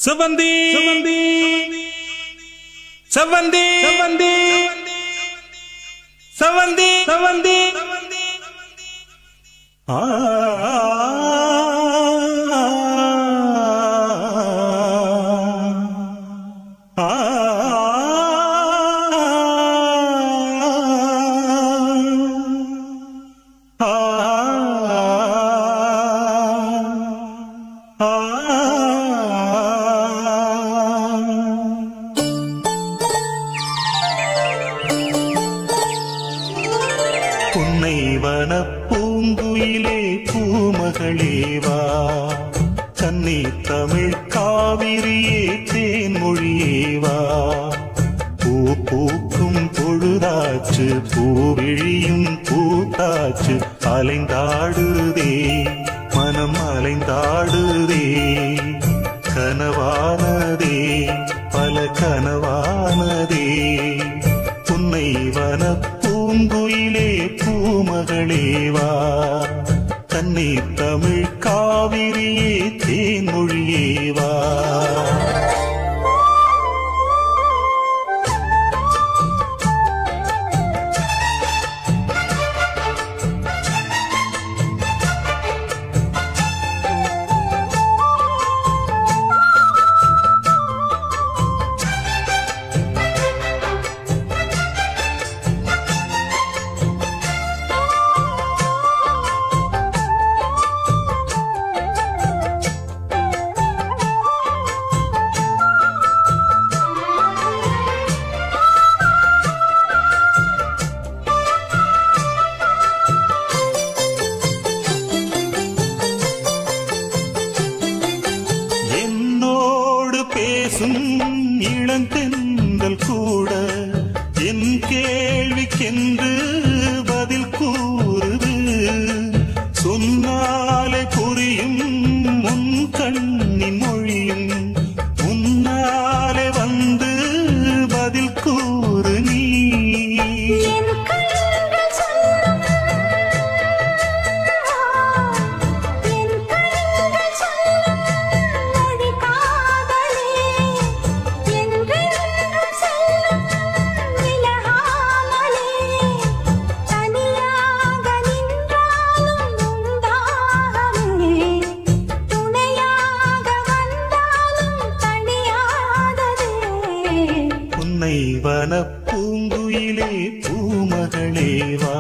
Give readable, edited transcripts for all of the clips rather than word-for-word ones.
செவந்தி செவந்தி செவந்தி செவந்தி செவந்தி செவந்தி ஆ பூங்குயிலே பூமகளேவா கன்னி தமிழ் காவிரியே தேன்மொழியேவா பூ பூக்கும் பொழுதாச்சு பூவிழியும் பூத்தாச்சு அலைந்தாடுதே மனம் அலைந்தாடுதே கனவானதே பல கனவானதே புன்னை வன பூங்குயிலே பூமகளேவா கன்னி தமிழ் காவிரியே தேன்மொழியேவா இளந்தென்றல் கூட என் கேள்விக்கென்று பதில் கூறுது சொன்னாலே புரியும் உன் கண்ணின் மொழியும் உன்னாலே வந்து பதில் கூறு நீ வன பூங்குயிலே பூமகளேவா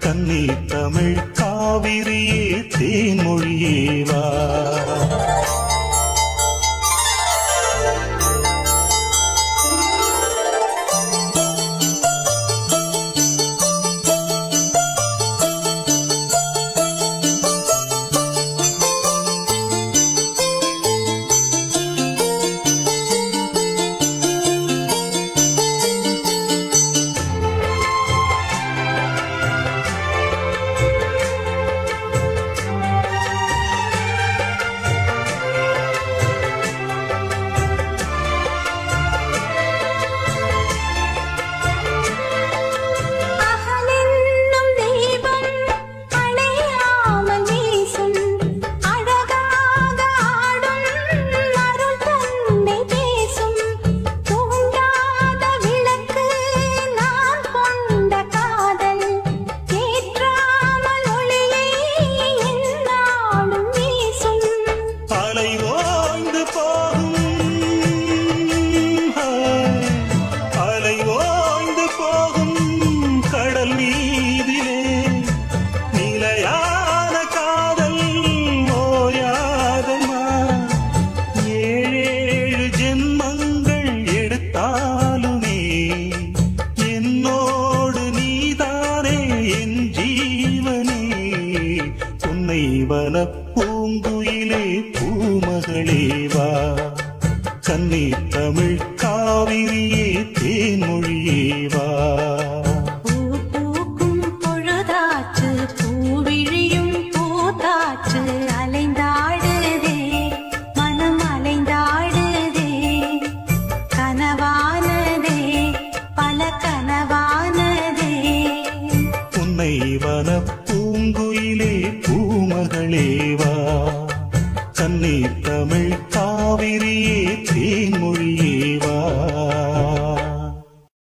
கன்னி தமிழ் காவிரியே தேன்மொழியேவா வன பூங்குயிலே பூமகளேவா கன்னி தமிழ் காவிரியே தேன்மொழியேவா பூ பூக்கும் பொழுதாச்சு பூவிழியும் பூத்தாச்சு அலைந்தாடுதே மனம் அலைந்தாடுதே கனவானதே பல கனவானதே உன்னை வன பூங்குயிலே பூமகளேவா கன்னி தமிழ் காவிரி தேன்